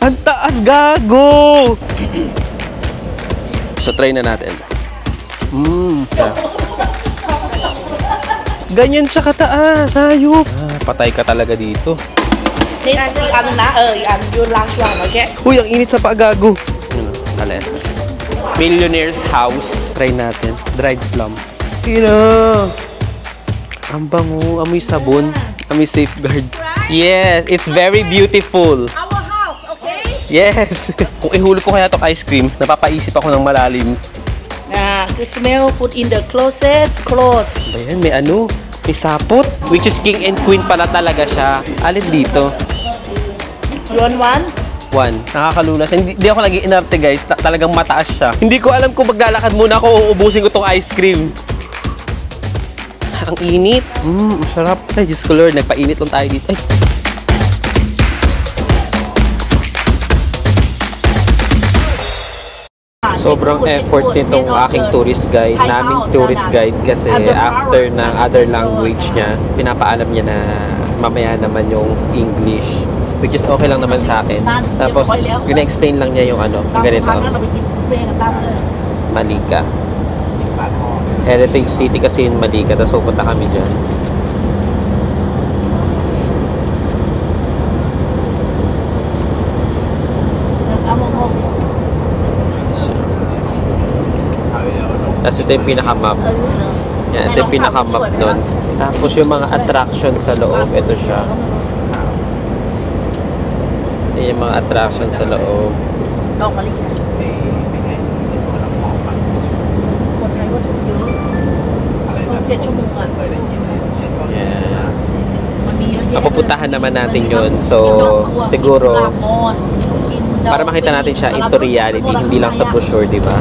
Ang taas, gago! So, try na natin. Ganyan siya kataas, hayop. Patay ka talaga dito. Uy, ang init sa paa, gago. Alas. Millionaire's house. Try natin. Dried plum. Ang bango. Amoy sabon. Amoy safeguard. Yes, it's very beautiful. Our house, okay? Yes. Kung ihulog ko kaya itong ice cream, napapaisip ako ng malalim. The smell put in the closet, clothes. Ayan, may ano? May sapot. Which is king and queen pala talaga siya. Alin dito? You want one? One. Nakakalula siya. Hindi ako naging inarte, guys. Talagang mataas siya. Hindi ko alam kung maglalakad muna ako o uubusin ko tong ice cream. Ang init. Masarap. Ay, Diyos ko Lord. Nagpainit lang tayo dito. Ay. Sobrang effort nitong aking tourist guide, naming tourist guide, kasi after ng other language niya, pinapaalam niya na mamaya naman yung English, which is okay lang naman sa akin. Tapos, gina-explain lang niya yung ano, ganito. Malika. Heritage City kasi yung Malika, tapos pupunta kami dyan. Tapos ito yung pinaka-map. Yan, ito yung pinaka-map nun. Tapos yung mga attraction sa loob, ito siya. Ito yung mga attraction sa loob. Yan. Mapupuntahan naman natin yun. So, siguro, para makita natin siya into reality, hindi lang sa brochure, di ba?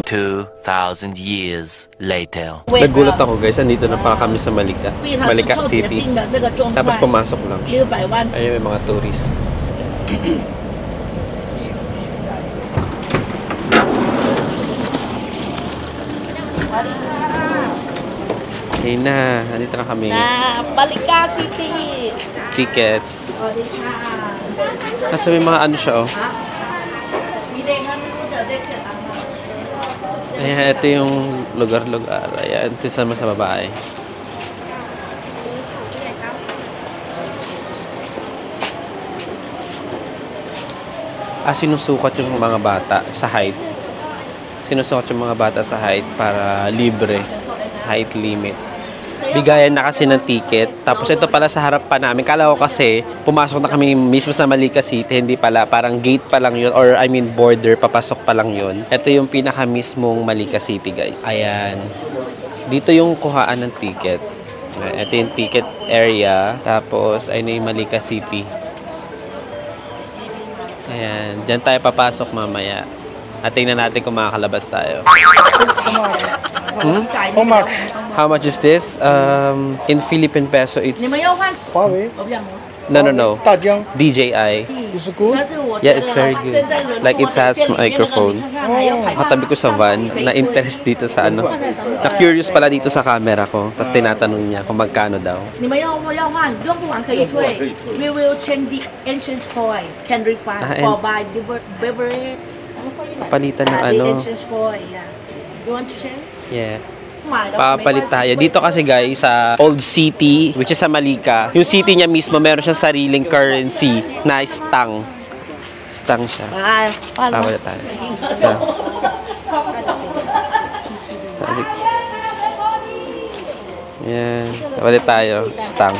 2,000 years later. Nagulat ako, guys. Andito na pa kami sa Malika. Malika City. Tapos pumasok lang siya. Ayun, may mga tourists. Okay na. Andito na kami. Malika City. Tickets. Kasi may mga ano siya, oh. Ayan, ito yung lugar-lugar. Ayan, ito sa babae. Sinusukat yung mga bata sa height. Sinusukat yung mga bata sa height para libre. Height limit. Bigayan na kasi ng ticket. Tapos ito pala sa harap pa namin. Kala ko kasi pumasok na kami mismo sa Malika City. Hindi pala. Parang gate pa lang yun. Or I mean border. Papasok pa lang yun. Ito yung pinaka mismong Malika City, guys. Ayan. Dito yung kuhaan ng ticket. Ito yung ticket area. Tapos ayun yung Malika City. Ayan. Diyan tayo papasok mamaya. At tingnan natin kung makakalabas tayo. How much? How much is this? In Philippine peso, it's... Huawei? No. DJI. Is it good? Yeah, it's very good. Like, it has microphone. Katabi ko sa van, na-interest dito sa ano. Na-curious pala dito sa camera ko. Tapos tinatanong niya kung magkano daw. We will change the entrance coin. Can refund for buy beverage. Palitan ng ano. Entrance coin, yeah. You want to change? Yeah. Papalit tayo. Dito kasi guys, sa Old City, which is sa Malika, yung city niya mismo, meron siyang sariling currency na stang. Stang siya. Papalit tayo. So, yan. Papalit tayo. Stang.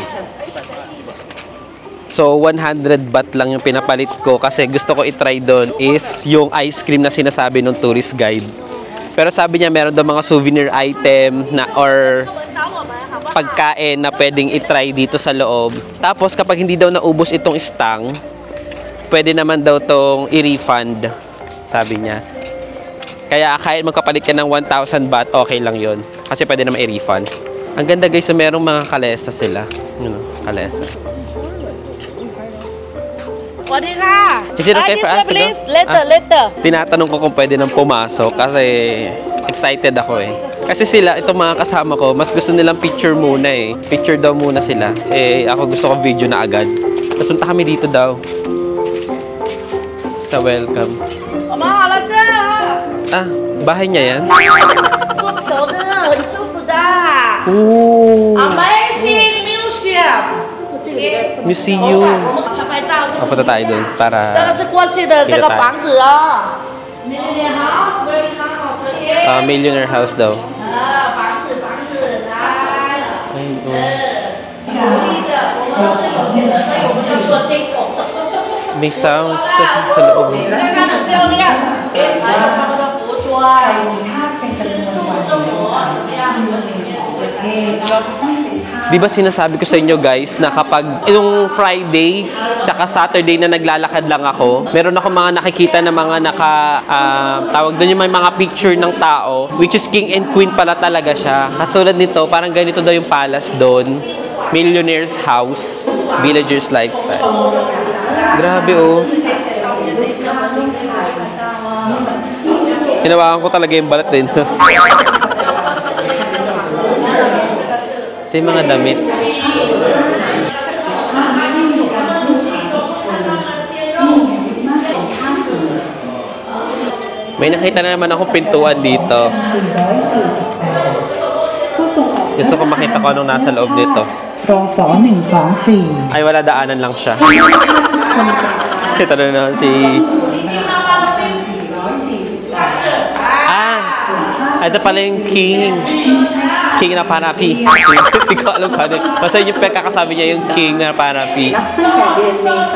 So, 100 baht lang yung pinapalit ko kasi gusto ko itry doon is yung ice cream na sinasabi ng tourist guide. Pero sabi niya meron daw mga souvenir item na or pagkain na pwedeng itry dito sa loob. Tapos kapag hindi daw naubos itong stang, pwede naman daw tong i-refund, sabi niya. Kaya kahit magkapalit ka ng 1,000 baht, okay lang yon kasi pwede naman i-refund. Ang ganda guys, so merong mga kalesa sila. Kalesa. Is it okay for us to go? Later. Tinatanong ko kung pwede nang pumasok kasi excited ako eh. Kasi sila, itong mga kasama ko, mas gusto nilang picture muna eh. Picture daw muna sila. Eh, ako gusto ko video na agad. Tapos punta kami dito daw. Sa welcome. 我们好了，这。 Ah, bahay niya yan? 做球的，很舒服的。 Ooh, Amazing Museum。 museum. 我们拍拍照。 Punta tayo dun 这个 para 是过去的这个房子哦。Millionaire House, very house, okay. millionaire house daw. 房子，来。 Ay, oh. 独立的，我们是有钱的，所以我们要做这种。 May sounds sa loob. 看看很漂亮，还有他们的服装，吃住生活怎么样？ Di ba sinasabi ko sa inyo guys na kapag yung Friday tsaka Saturday na naglalakad lang ako, meron ako mga nakikita na mga tawag doon yung may mga picture ng tao, which is king and queen pala talaga siya. Katulad nito, parang ganito daw yung palace doon. Millionaire's house, villager's lifestyle. Grabe oh. Hinawakan ko talaga yung balat din. Ito yung mga damit. May nakita na naman akong pintuan dito. Gusto ko makita ko anong nasa loob nito. รอสอ124 Ay, wala, daanan lang siya. Ito na naman si... Ito pala yung king. King na Panapi. Hindi ko alam pa rin. Basta yung pagkakasabi niya yung king na Panapi.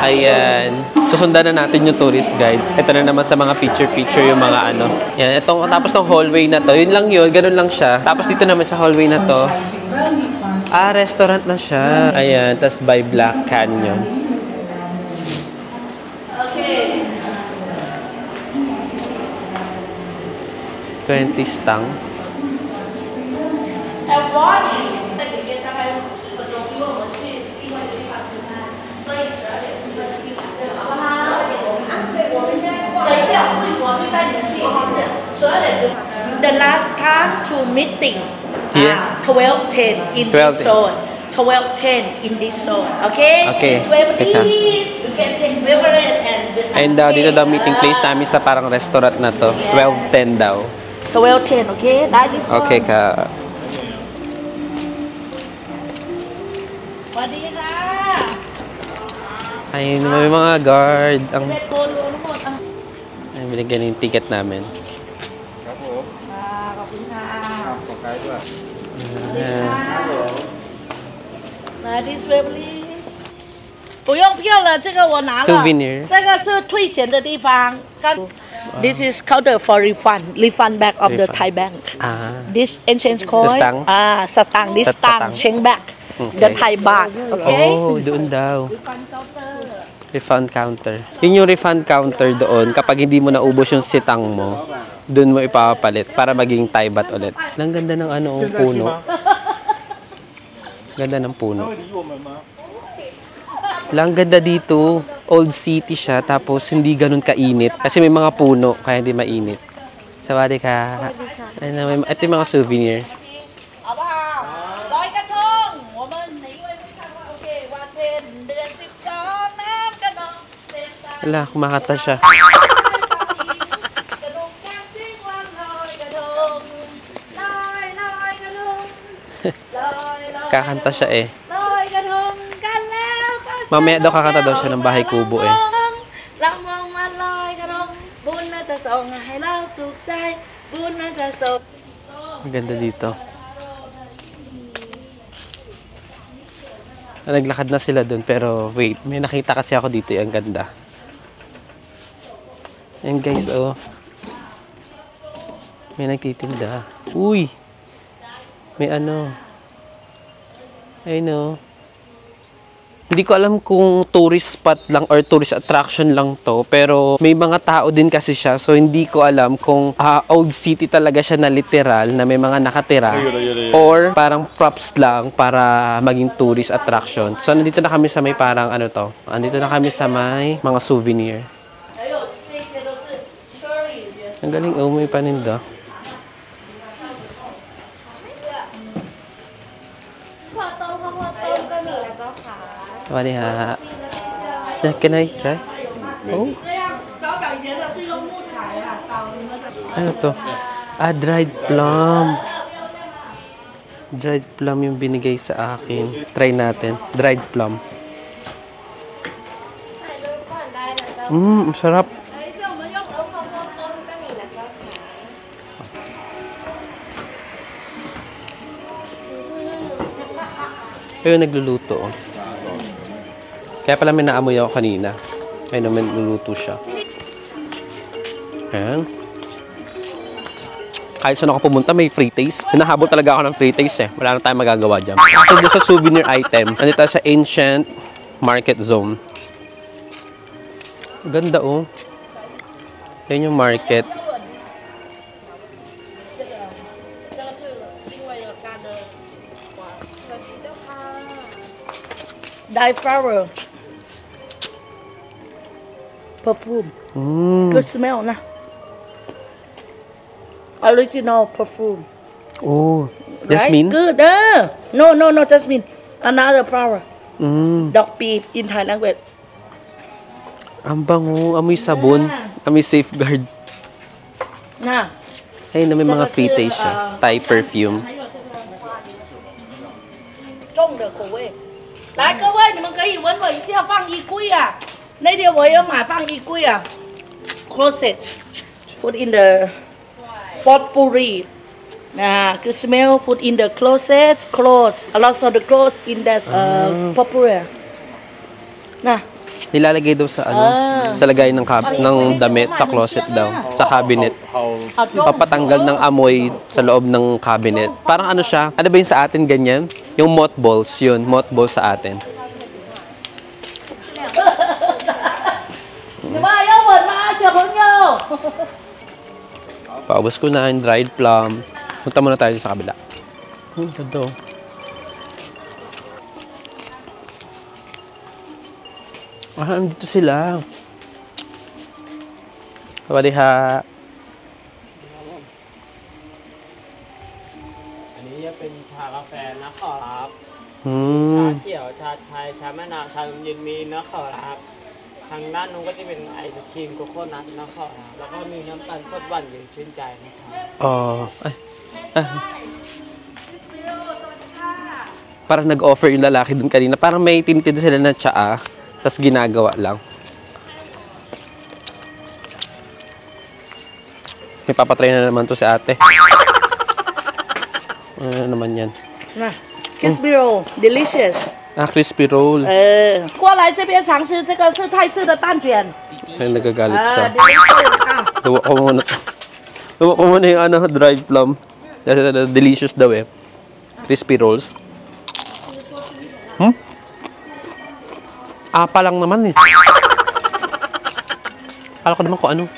Ayan. Susundan na natin yung tourist guide. Ito na naman sa mga picture-picture yung mga ano. Yan. Itong, tapos ng hallway na to. Yun lang yun. Ganun lang siya. Tapos dito naman sa hallway na to. Restaurant na siya. Ayan. Tapos by Black Canyon. $20 stang. The last time to meeting. Here? 12:10 in 12:10. this zone. 12:10 in this zone. Okay? Okay. This way, Okay, please. You can take beverage and Dito daw meeting place namin sa parang restaurant na to. 12:10 daw. 12:10, okay? Like this one. Okay ka. สวัสดีค่ะ Ayun, may mga guard. Ang 11โกนรวมทั้งหมดอ่ะ ay, binigyan yung ticket namin. ขอบคุณค่ะ Ayan. 来 this way please 不用票了这个我拿了 Souvenir 这个是退钱的地方刚 This is counter for refund back of the Refund. Thai bank Ah. This exchange coin Stang? Stang this Stang. Stang change back Okay. the Thai baht okay Oh, doon daw. refund counter Refund counter. Yun yung refund counter doon. Kapag hindi mo naubos yung sitang mo, doon mo ipapalit para maging Thai baht ulit. Ang ganda ng ano, puno. Ganda ng puno. Lang ganda dito. Old city siya, tapos hindi ganun kainit. Kasi may mga puno, kaya hindi mainit. Sawadi ka. Ano, ito yung mga souvenir. 好不好ลอยกระทง我们哪一位不看ว่าโอเควันเพ็ญเดือน12น้ำกระนองเต็มตา Wala, kumakata siya. กระทงกลางทิ้งวันลอยกระทงลอยลอยกระทงลอยลอย Kakanta siya eh. ลอยกระทงกันแล้วก็ Mamaya daw kakanta daw siya ng Bahay Kubo eh. เรามองมาลอยกระทงบุญน่าจะส่งให้เราสุขใจบุญน่าจะส่ง Ang ganda dito. Naglakad na sila dun, pero wait, may nakita kasi ako dito, ang ganda. Ayan guys, oh. May nagtitinda. Uy! May ano. Ayun oh. Hindi ko alam kung tourist spot lang or tourist attraction lang to, pero may mga tao din kasi siya, so hindi ko alam kung old city talaga siya na literal, na may mga nakatira, or parang props lang para maging tourist attraction. So nandito na kami sa may parang ano to, nandito na kami sa may mga souvenir. Ang galing, oh, may paninda. Sawadee ha. Can I try? Oh. Ano to? Ah, dried plum. Dried plum yung binigay sa akin. Try natin. Dried plum. Sarap. Ayun, nagluluto. Kaya pala may naamoy ako kanina. Ayun naman, nagluluto siya. Ayan. Kahit saan ako pumunta, may free taste. Hinahabol talaga ako ng free taste eh. Wala na tayong magagawa dyan. So, doon sa souvenir item, nandito sa Ancient Market Zone. Ganda oh. Yan yung market. Dye flower. Perfume. Good smell na. Original perfume. Oh, jasmine? Right? Good. No, jasmine. Another flower. Dog pea in Thai language. Ang bango. Amoy sabon. Amoy safeguard. Na. Ay, na may mga free taste siya. Thai perfume. 重的口味。来，各位，你们可以闻闻一下放衣柜啊。那天我有买放衣柜啊。Closet. Put in the potpourri. Good smell. Put in the closet. Clothes. A lot of the clothes in the potpourri. Nah. Nilalagay daw sa sa lagay ng damit sa closet daw, sa cabinet. Papatanggal ng amoy sa loob ng cabinet. Parang ano siya? Ano ba yung sa atin ganyan? Yung mothballs, yun, mothballs sa atin. Paubos ko na yung dried plum. Punta muna tayo sa kabila. Ganda oh. Ah, andito sila. Sawadiha. อันนี้จะเป็นชากาแฟนะขอรับ ชาเขียว ชาไทย ชามะนาว ชาเย็นมีนะขอรับ ทางด้านนู้นก็จะเป็นไอศครีมโกโก้นัทนะขอรับ แล้วก็มีน้ำตาลสดหวานเย็นชื่นใจนะครับ Parang nag-offer yung lalaki dun kanina. Parang may tinitid sila na tsaa. Tapos ginagawa lang. May papatry na naman to si ate. Ano naman yan? Nah, crispy roll, delicious. Ah, crispy roll. 过来这边尝试这个是泰式的蛋卷。 Ay, nagagalit siya. delicious. Luwa ko muna. Luwa ko muna yung dried plum. Kasi delicious daw eh. Crispy rolls. Apa lang naman eh. Akala ko naman kung ano.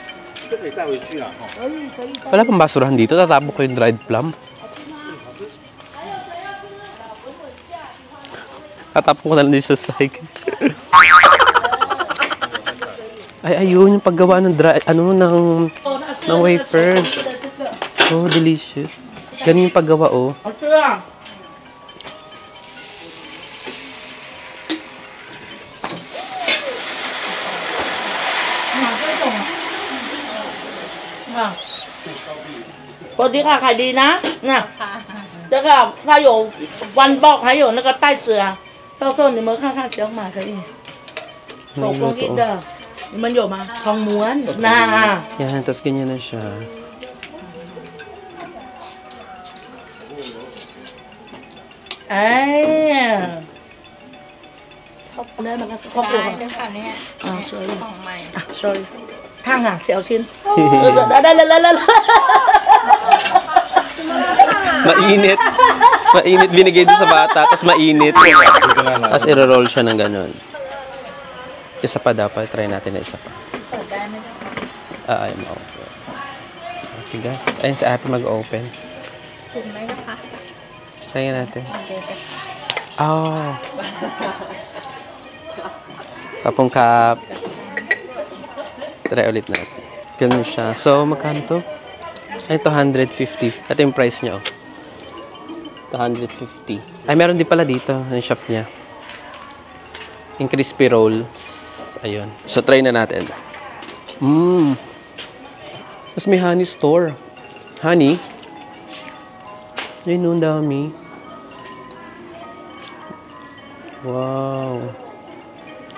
Wala pang basurahan dito. Tatapok ko yung dried plum. Tatapok ko na lang dito sa side. Ay, ayun yung paggawa ng ng wafer. Oh, delicious. Ganun yung paggawa, oh. Có đi khả khải đi ná. Nè. Thế cả它有 one box 还有那个袋子啊。到时候你们看看想买可以。手工艺的。你们有吗？葱ม้วน Na. Yan, tapos ganyan na siya. Ay. ได้มันก็ครอบครัว เป็นค่ะเนี่ย sorry ของใหม่ sorry 烫啊小心ได้ Mainit. Mainit. Binigay doon sa bata, tapos mainit. Tapos i-roll siya ng ganun. Isa pa dapat. Try natin na isa pa. Ay, ma-open. Okay, guys. Ayun sa ate mag-open. ชิมไหมนะคะ Try natin. โอเคค่ะ Oh. Kapong kap. Try ulit natin. Ganun siya. So, magkano to? Ay, ito 150. Ito yung price niya, oh. Ito 150. Ay, meron din pala dito. Yung shop niya. Yung crispy rolls. Ayun. So, try na natin. Tapos may honey store. Honey? Ayun, ang dami. Wow.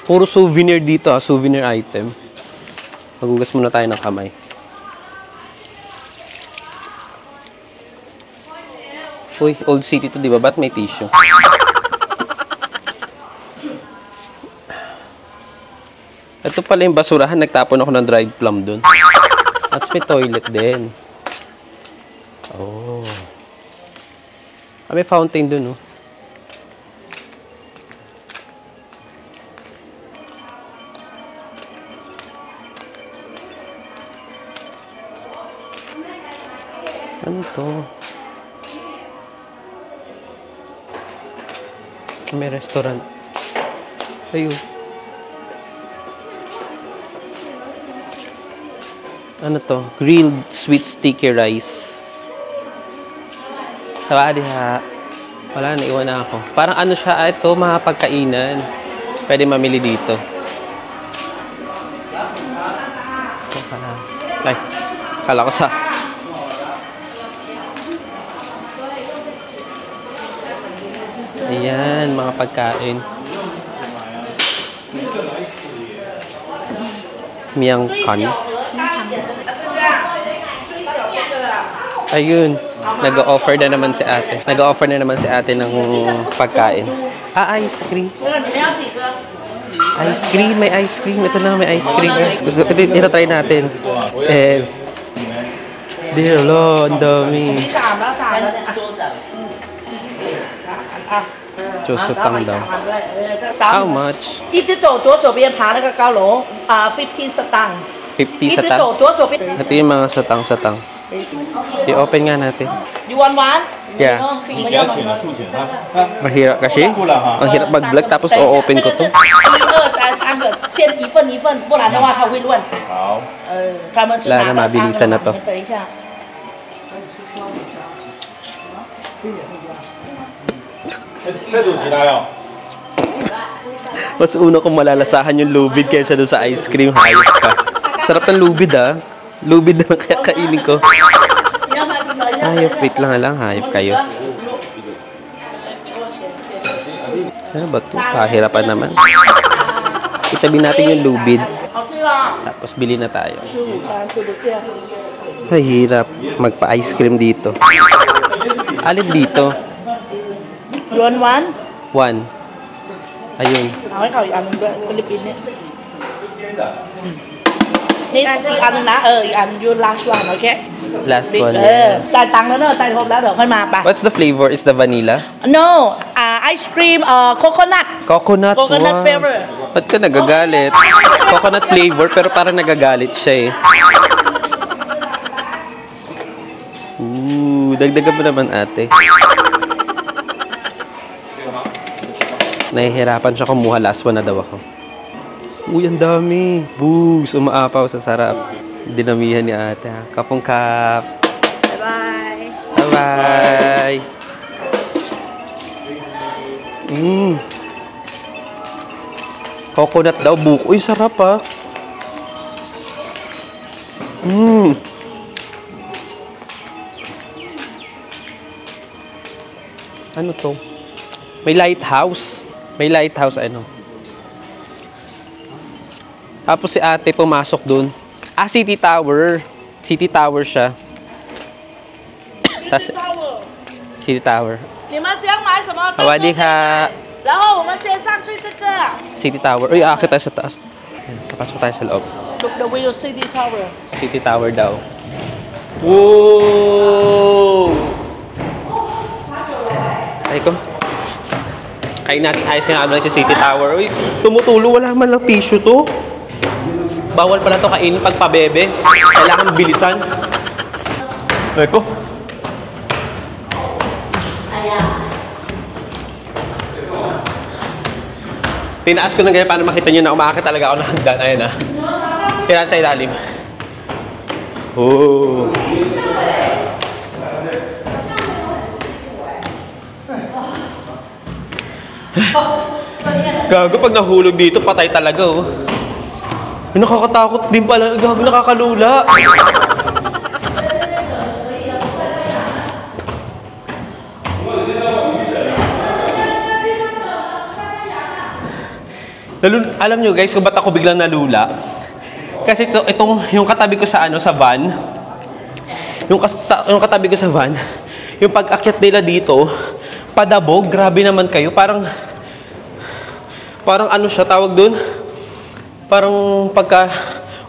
Puro souvenir dito, souvenir item. Magugas muna tayo ng kamay. Uy, Old City to, di ba? Ba't may tissue? Ito pala yung basurahan. Nagtapon ako ng dried plum dun. At may toilet din. Oh. May fountain dun, oh. Ano to? May restaurant. Ayun. Ano to? Grilled sweet sticky rice. Sawadi ha. Wala, naiwan na ako. Parang ano siya, ito, mga pagkainan. Pwede mamili dito. Ay, kala ko sa... Ayan, mga pagkain. Miyang kan. Ayun, nag-offer na naman si ate. Nag-offer na naman si ate ng pagkain. Ah, ice cream. Ice cream, may ice cream. Ito na, may ice cream. Gusto, ito try natin. Eh, dear Lord, ang dami. Chosotang daw. How much? 一直走左手边爬那个高楼，15 satang。 50 satang? 左手边。 Ito yung mga satang-satang. I-open nga natin. You want one? Yeah. Mahirap kasi. Ang hirap mag-vlog tapos o-open ko to. 1、2、3个，先一份一份，不然的话他会乱。好。他们是拿到3个嘛，你等一下。 Mas una kong malalasahan yung lubid kaysa doon sa ice cream. Hayop ka. Sarap ng lubid ah. Lubid na lang kaya kainin ko. Hayop, wait lang. Hayop kayo. Ano ba ito? Kahirapan naman. Itabi natin yung lubid. Tapos bili na tayo. Ay, hirap. Magpa-ice cream dito. Alin dito? You want one? One. Ayun. เอาให้เขาอีกอันนึงด้วยฟิลิปปินส์เนี่ยนี่อีกอันนึงนะอีกอัน you last one okay Last one. จ่ายตังค์แล้วเนอะจ่ายครบแล้วเดี๋ยวค่อยมาไป What's the flavor? Is the vanilla? no ice cream coconut Coconut. Coconut wow. flavor. Ba't ka nagagalit? Coconut flavor pero parang nagagalit siya eh. Dagdagan mo naman ate. Nahihirapan siya kumuha. Last one na daw ako. Uy, ang dami. Boogs, umaapaw sa sarap. Dinamihan ni ate. Kapong kap. bye Bye-bye. Coconut daw, buko. Uy, sarap ah. Ano to? May lighthouse. May lighthouse, ano. Tapos si ate pumasok dun. Ah, City Tower. City Tower siya. Tas, City Tower. 你们想买什么 Sawadika. 然后我们先上去这个 City Tower. Uy, aakit tayo sa taas. Ayan, papasok tayo sa loob. Look the wheel city tower City Tower daw. Whoa! Ay ko. Kain natin ayos nga lang sa City Tower. Uy, tumutulo. Wala man lang tissue to. Bawal pala to kainin pag pabebe. Kailangan bilisan. Ay ko. Tinaas ko na ganyan para makita nyo na umakit talaga ako ng hagdan. Ayan na. Kailan sa ilalim. Oh. Gago, pag nahulog dito, patay talaga oh. Ay, nakakatakot din pala. Gago, nakakalula. Alam nyo guys, kung ba't ako biglang nalula? Kasi yung katabi ko sa van, yung katabi ko sa van, yung pag-akyat nila dito, padabog, grabe naman kayo. Parang ano siya, tawag dun? Parang pagka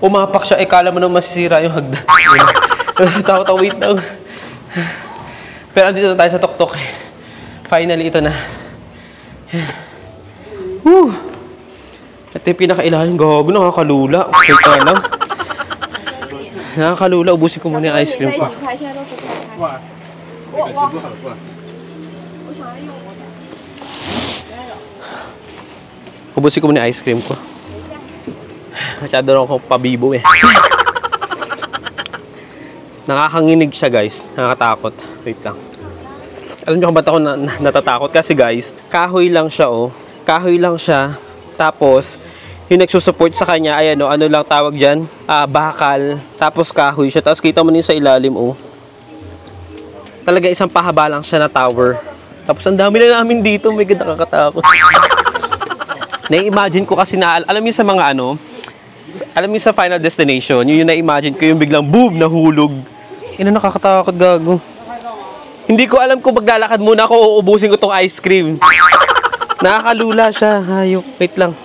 umapak siya, kala mo nang masisira yung hagdan. Takot, wait lang. Pero andito na tayo sa tuktok. Finally, ito na. Woo! Ito yung pinakailalim. Gago, nakakalula. Wait ka lang. Nakakalula. Ubusin ko muna yung ice cream ko. Ubusin ko muna yung ice cream ko. Masyado na akong pabibo eh. Nakakanginig siya guys. Nakakatakot. Wait lang. Alam niyo kung ba't ako natatakot? Kasi guys, kahoy lang siya oh. Kahoy lang siya. Tapos, yung nagsusupport sa kanya, ayan o, ano lang tawag dyan? Bakal. Tapos kahoy siya. Tapos kita mo din sa ilalim o. Talaga isang pahaba lang siya na tower. Tapos ang dami na namin dito. May ganda nakakatakot. Na-imagine ko kasi na, alam niyo sa mga ano, alam niyo sa Final Destination, yung na-imagine ko yung biglang boom, nahulog. Ina, nakakatakot, gago. Hindi ko alam kung maglalakad muna ako, uubusin ko tong ice cream. Nakakalula siya. Hayop. Wait lang.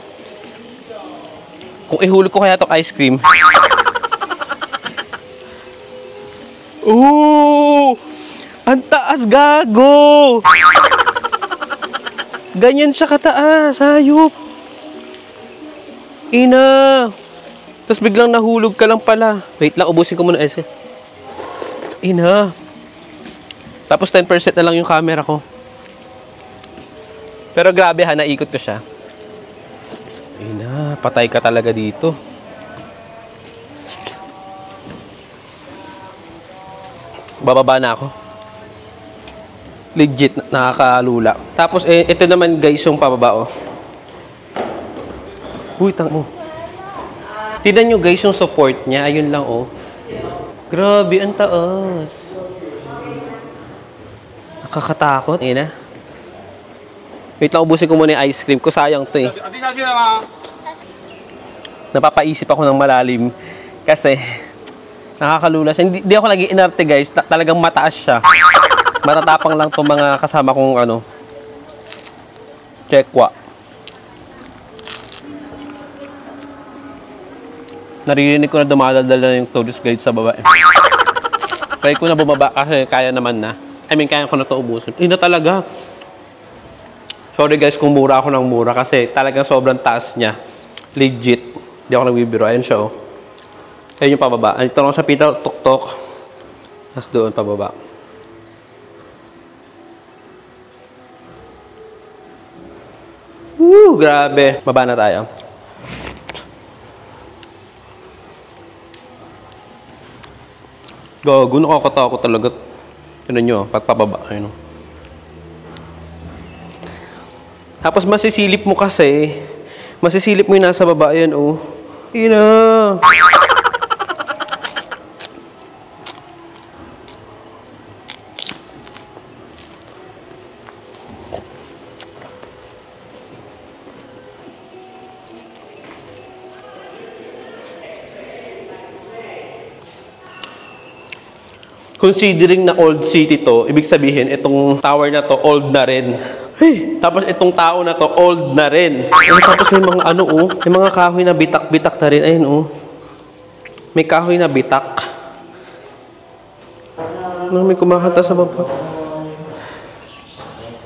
Kung ihulog ko kaya itong ice cream. Ooh! Ang taas, gago! Ganyan siya kataas. Hayop. Ina. Tapos biglang nahulog ka lang pala. Wait lang, ubusin ko muna ice cream. Ina. Tapos 10% na lang yung camera ko. Pero grabe ha, naikot ko siya. Ina, patay ka talaga dito. Bababa na ako. Legit, nakakalula. Tapos, ito naman guys yung pababa oh. Uy, tang mo. Tignan nyo guys yung support niya. Ayun lang oh. Grabe, ang taas. Nakakatakot. Ayun na. Wait lang, ubusin ko muna yung ice cream ko. Sayang to eh. Napapaisip ako ng malalim. Kasi, nakakalula siya. Hindi ako lagi inarte guys. Talagang mataas siya. Matatapang lang to mga kasama kong ano. Chekwa. Naririnig ko na dumadaldal na yung tourist guide sa baba. Try ko na bumaba kasi kaya naman na. I mean, kaya ko na to ubusin. Ina talaga. Sorry guys kung mura ako ng mura kasi talagang sobrang taas niya. Legit. Hindi ako nagbibiro. Ayun siya oh. Ayun yung pababa. Ito lang sa pita, tok-tok. Tapos doon pababa. Woo! Grabe. Baba na tayo. Gago, nakakatakot talaga. Tignan nyo, pagpababa. Ayun oh. Tapos masisilip mo kasi, masisilip mo yung nasa baba, yan oh. Ina! Considering na old city to, ibig sabihin, itong tower na to, old na rin. Hey, tapos itong tao na to, old na rin. Tapos may mga ano oh, may mga kahoy na bitak-bitak na rin. Ayun oh. May kahoy na bitak. May kumakanta sa baba.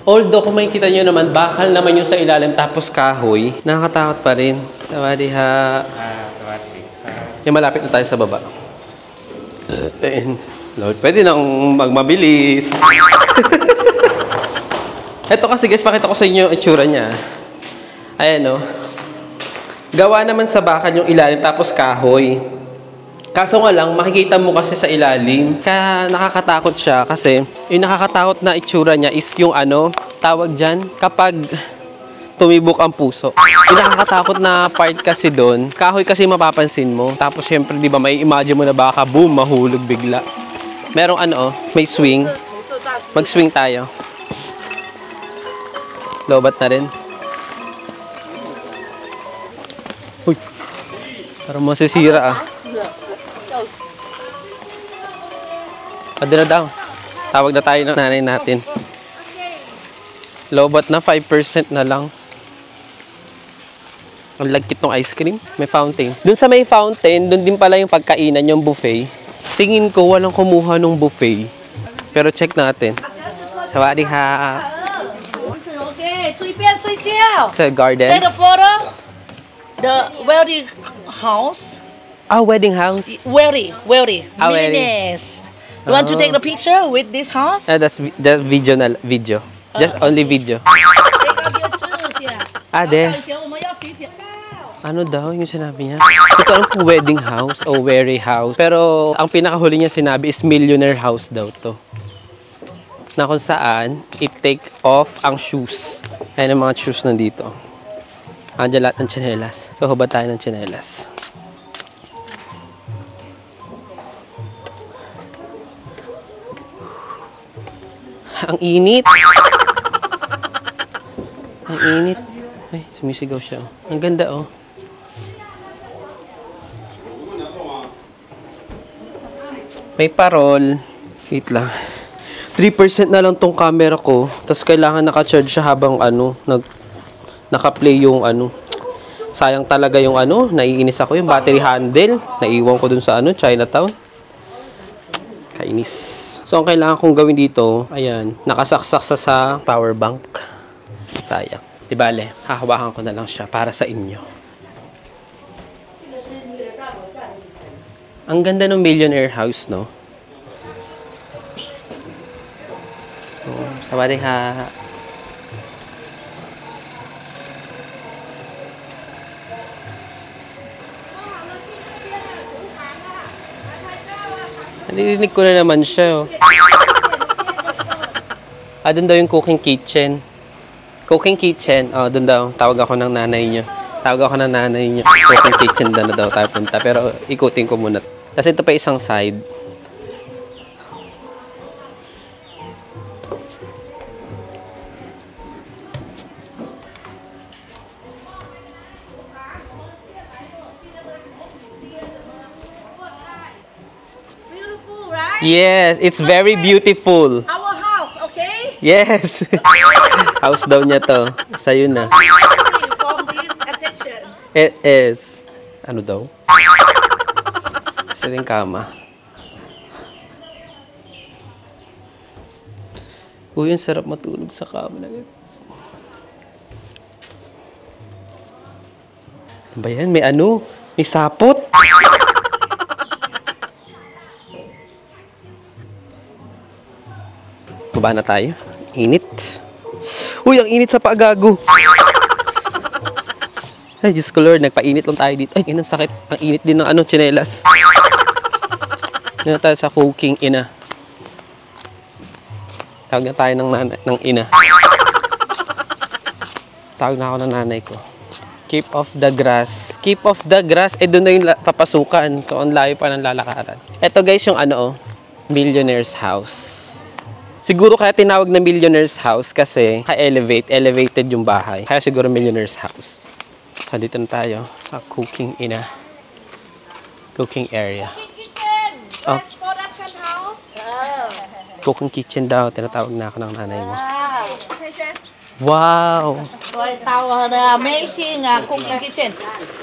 Although kung makikita nyo naman, bakal naman yung sa ilalim tapos kahoy, nakakatakot pa rin. Sawadiha. Yung malapit na tayo sa baba. Ayun. Lord, pwede nang magmabilis. Ito kasi guys, pakita ko sa inyo yung itsura niya. Ayan o. Gawa naman sa bakal yung ilalim tapos kahoy. Kaso nga lang, makikita mo kasi sa ilalim. Kaya nakakatakot siya kasi yung nakakatakot na itsura niya is yung ano, tawag dyan, kapag tumibok ang puso. Yung nakakatakot na part kasi doon, kahoy kasi mapapansin mo. Tapos syempre, di ba, may imagine mo na baka boom, mahulog bigla. Merong ano, may swing. Mag-swing tayo. Lobat na rin. Uy, parang masisira ah. Ado na daw. Tawag na tayo ng nanay natin. Lobat na, 5% na lang. Ang lagkit ng ice cream. May fountain. Dun sa may fountain, dun din pala yung pagkainan, yung buffet. Tingin ko walang kumuha ng buffet. Pero check natin. Sawadi ha. Okay, 随便睡觉。 Sa garden. Take the photo. The wealthy house. Ah, wedding house. Wealthy. Ah, wealthy. Millionaires. You want to take the picture with this house? That's video na video. Just only video. Take off your shoes, yeah. Ah, de. 以前我们要洗脚。 Ano daw yung sinabi niya? Ito alam kung wedding house o weary house. Pero ang pinakahuli niya sinabi is millionaire house daw to. Na kung saan, it-take off ang shoes. Ayan ang mga shoes nandito. Andiyan lahat ng tsinelas. So, hubad tayo ng tsinelas. Ang init! Ang init. Ay, sumisigaw siya. Ang ganda, oh. May parol. Wait lang. 3% na lang tong camera ko. Tapos kailangan naka-charge siya habang ano, naka-play yung ano. Sayang talaga yung ano, naiinis ako yung battery handle. Naiwan ko dun sa ano, Chinatown. Kainis. So, ang kailangan kong gawin dito, ayan, nakasaksak sa power bank. Sayang. Di bale, hahawakan ko na lang siya para sa inyo. Ang ganda ng millionaire house, no? Oh, sawadi ha. Nalilinig ko na naman siya, oh. Ah, doon daw yung cooking kitchen. Cooking kitchen, oh, doon daw. Tawag ako ng nanay niyo. Tawag ako ng nanay niyo. Cooking kitchen doon na daw tayo punta. Pero ikutin ko muna. Kasi ito pa isang side. Beautiful, right? Yes, it's very beautiful. Our house, okay? Yes. House daw niya to. Sa'yo na. From this attention. It is. Ano daw? Sa yung kama. Uy, ang sarap matulog sa kama na yun. Ano ba yan? May ano? May sapot? Baba na tayo. Init. Uy, ang init sa paagago. Ay, Diyos ko Lord, nagpainit lang tayo dito. Ay, inang sakit. Ang init din ng ano, tsinelas. Dito tayo sa cooking ina. Tawag na tayo ng ina. Tawag na ako ng nanay ko. Keep off the grass. Keep off the grass. Eh, doon na yung papasukan. So, ang layo pa ng lalakaran. Ito guys, yung ano, millionaire's house. Siguro kaya tinawag na millionaire's house kasi elevated yung bahay. Kaya siguro millionaire's house. So, dito na tayo sa cooking ina. Cooking area. Kitchen. Oh. That's production house. Cooking kitchen daw. Tinatawag na ako ng nanay mo. Wow. Wow! Rồi tàu amazing cooking kitchen.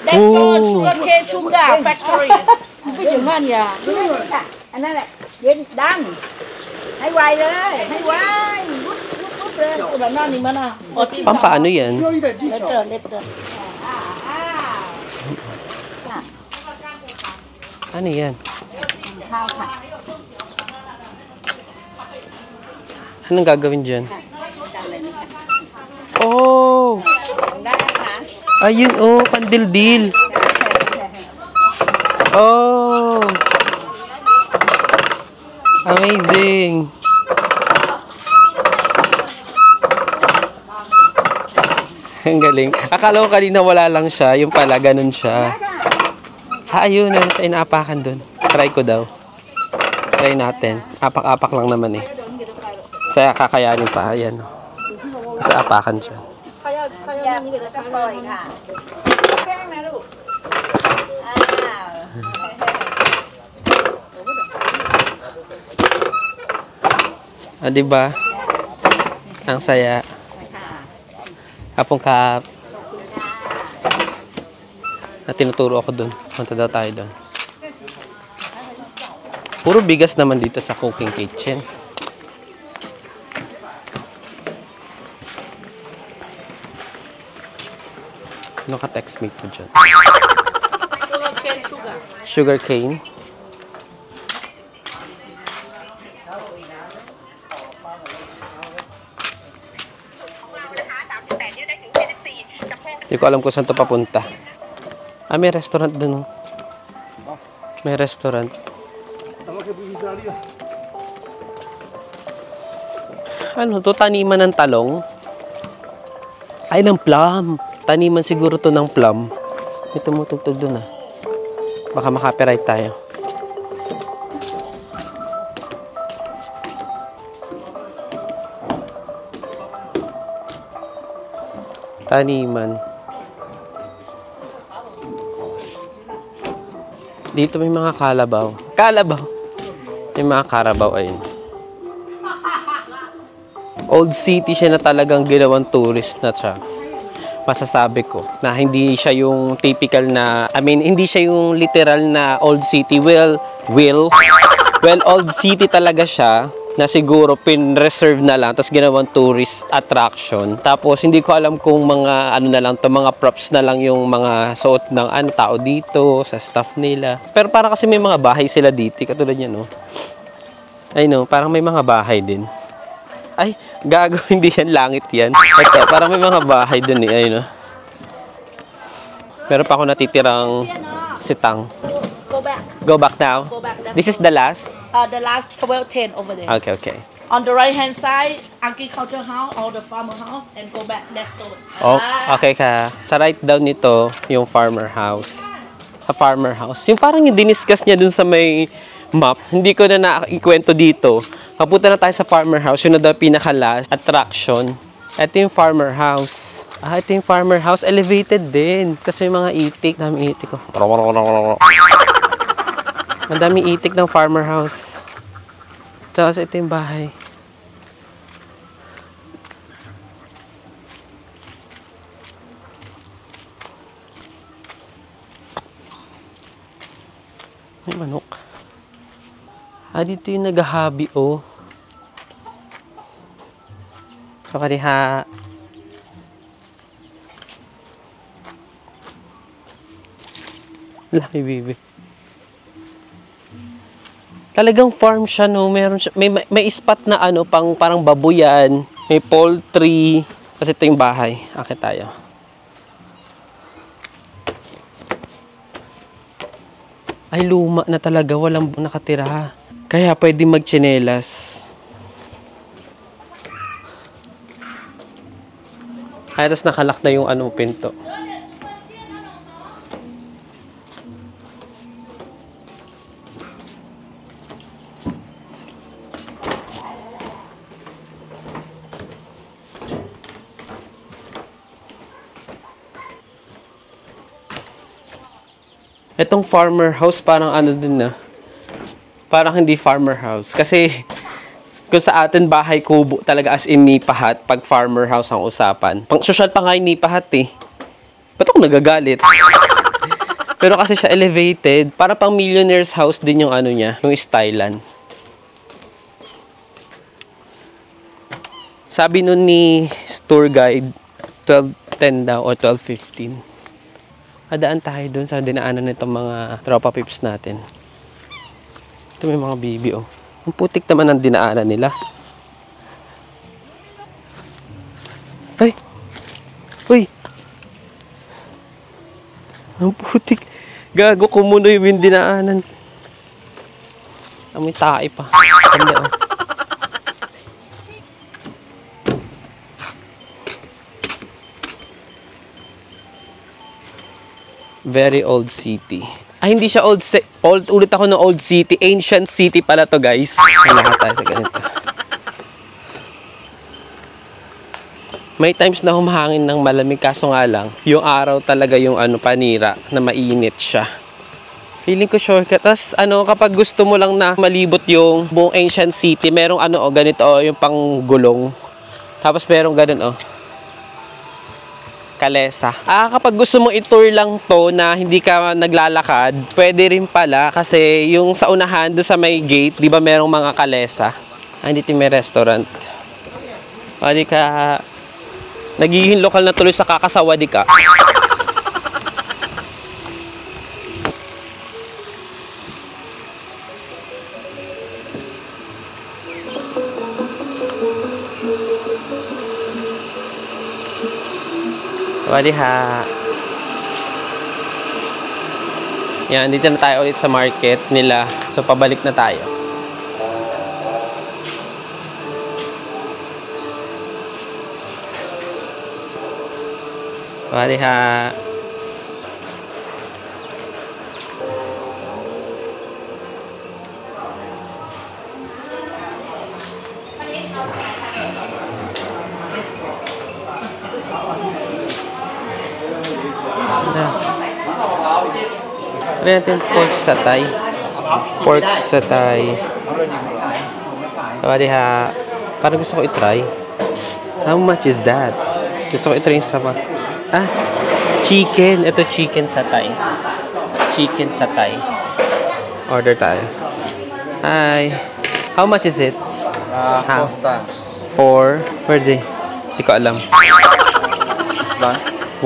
That's all sugarcane sugar factory. Cái gì ngon vậy? Anh nói là Vinh đăng. Hãy quay lên, hãy quay. Rút lên. Sudah nani mana? Pampaano yan? Later. Ano yan? Anong gagawin dyan? Oh! Ayun, oh, pandildil. Oh! Amazing! Ang galing. Akala ko kanina wala lang siya. Yung pala, ganun siya. Ayun. Meron siya inaapakan dun. Try ko daw. Try natin. Apak-apak lang naman eh. Saya kakayanin pa. Ayan. Kasi apakan siya. Diba? Ang saya. Hapong kap. Tinuturo ako dun. Punta daw tayo dun. Puro bigas naman dito sa cooking kitchen. Ano ka text mate mo dyan? Sugar cane. Hindi ko alam kung saan ito papunta. May restaurant dun. May restaurant. Ano to? Taniman ng talong? Ay, ng plum. Taniman siguro to ng plum. May tumutugtog dun ah. Baka makapiright tayo. Taniman. Dito may mga kalabaw. Kalabaw. May mga karabaw ayun. Old city siya na talagang ginawang tourist na siya. Masasabi ko na hindi siya yung typical na, hindi siya yung literal na old city. Well, old city talaga siya na siguro pin-reserve na lang tapos ginawang tourist attraction. Tapos hindi ko alam kung mga ano na lang to, mga props na lang yung mga suot ng tao dito sa staff nila. Pero para kasi may mga bahay sila dito, katulad niyan, no. Ay no, parang may mga bahay din. Ay, gago, hindi yan langit yan. Ito, parang may mga bahay dun eh, ayun, no. Meron pa ako natitirang sitang. Go back. Go back now. Go back. This is the last. The last 1210 over there. Okay. On the right hand side, agriculture house or the farmer house, and go back that zone. Oh, okay ka. Sa right down nito, yung farmer house. Sa farmer house. Yung parang yung diniscuss niya dun sa may map. Hindi ko na naikwento dito. Kapunta na tayo sa farmer house. Yun na daw pinaka-last attraction. Ito yung farmer house. Ito yung farmer house. Elevated din. Kasi may mga itik. Dami itik ko. Ang daming itik ng farmer house. Tapos ito yung bahay. May manok. Dito yung naghahabi, oh. So, kaniha. Laki, baby. Talagang farm siya, no. Meron siya, may spot na parang babuyan, may poultry. Kasi ito yung bahay. Akit tayo. Ay, luma na talaga. Walang nakatira. Kaya pwede magtsinelas. Ay, tapos nakalak na yung pinto. Itong farmer house parang din na. Parang hindi farmer house. Kasi kung sa atin bahay kubo talaga as in nipahat pag farmer house ang usapan. Pang social pa nga yung nipahat eh. Ba't ako nagagalit? Pero kasi siya elevated. Para pang millionaire's house din yung niya. Yung stylan. Sabi nun ni tour guide 12:10 daw o 12:15. Adaan tayo dun sa dinaanan nitong mga tropa pips natin. Ito may mga bibi, oh. Ang putik naman ang dinaanan nila. Ay! Uy! Ang putik. Gago, kumunoy yung dinaanan. May tae pa. Ganda, oh. Very old city. Ay, hindi siya old ulit ako ng old city. Ancient city pala to, guys. Lahat tayo sa ganito. May times na humahangin ng malamig, kaso nga lang, yung araw talaga yung panira na mainit siya. Feeling ko shortcut. Tapos kapag gusto mo lang na malibot yung buong ancient city, merong ganito yung panggulong. Tapos merong ganun kalesa. Kapag gusto mo i-tour lang to na hindi ka naglalakad, pwede rin pala kasi yung sa unahan doon sa may gate, 'di ba merong mga kalesa? Dito may restaurant. Di ka nagiging lokal na tuloy sa Kakasawadi ka. Wadiha. Yan, dito na tayo ulit sa market nila. So, pabalik na tayo. Wadiha. Try natin pork satay. Pork satay. Wadiha. Parang gusto ko i-try. How much is that? Gusto ko i-try yung sama. Chicken. Ito chicken satay. Chicken satay. Order tayo. Hi. How much is it? 4. Where is it? Hindi ko alam. 1.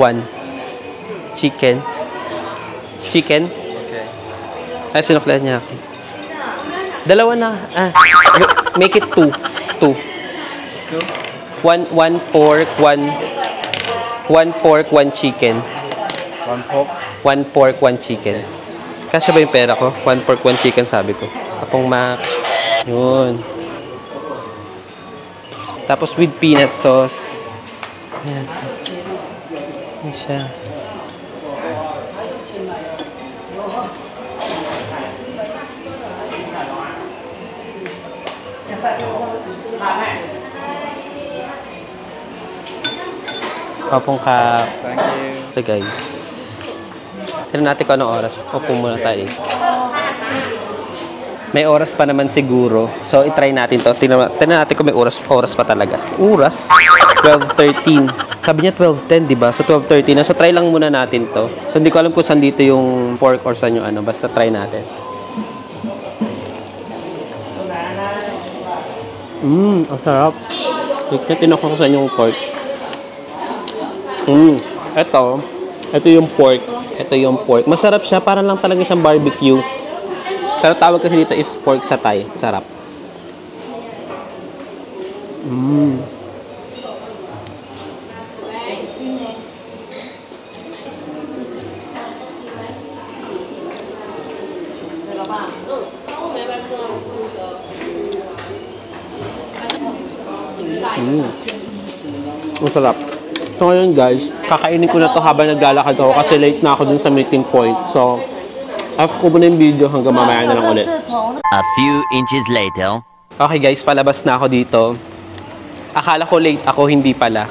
Chicken. Chicken? Okay. Ay, sinuklaan niya ako. Dalawa na. Make it 2. 2. 1 pork, 1 pork, 1 chicken. 1 pork? 1 pork, 1 chicken. Kasya ba yung pera ko? 1 pork, 1 chicken, sabi ko. Apong mac. Yun. Tapos with peanut sauce. Ayan. Ayan siya. Kapong ka... Thank you. Ito guys. Tignan natin kung anong oras. Upo muna tayo. May oras pa naman siguro. So, itry natin to. Tignan natin kung may oras pa talaga. Oras? 12:13. Sabi niya 12:10, diba? So, 12:13 na. So, try lang muna natin to. So, hindi ko alam kung saan dito yung pork or saan yung Basta try natin. Ang sarap. Tignan ko kung saan yung pork. Ito yung pork. Ito yung pork. Masarap siya. Parang lang talaga siyang barbecue. Pero tawag kasi dito is pork satay. Sarap. Ang sarap. So ngayon guys, kakainin ko na to habang naglalakad ako kasi late na ako dun sa meeting point. So, off ko muna yung video hanggang mamaya na lang ulit. A few inches later. Okay guys, palabas na ako dito. Akala ko late ako, hindi pala.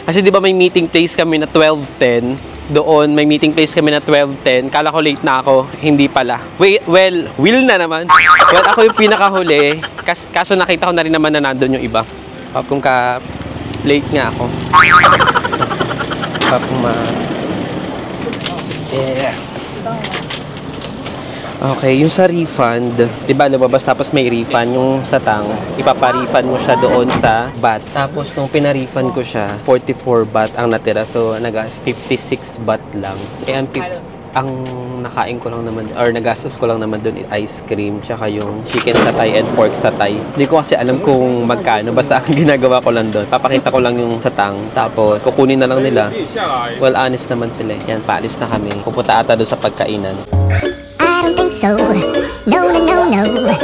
Kasi di ba may meeting place kami na 12:10. Doon, may meeting place kami na 12:10. Kala ko late na ako, hindi pala. Well, will na naman. Well, ako yung pinakahuli. Kaso nakita ko na rin naman na nandun yung iba. Kung late nga ako. Yeah. Okay, yung sa refund, diba lumabas tapos may refund yung satang, ipapa-refund mo siya doon sa baht. Tapos nung pina-refund ko siya, 44 baht ang natira. So, 56 baht lang. Ang nakain ko lang naman, or nagastos ko lang naman doon is ice cream, tsaka yung chicken satay and pork satay. Hindi ko kasi alam kung magkano. Basta ang ginagawa ko lang doon, papakita ko lang yung satang, tapos kukunin na lang nila. Well, honest naman sila. Yan, paalis na kami. Pupunta ata doon sa pagkainan. I don't think so. No, no, no, no.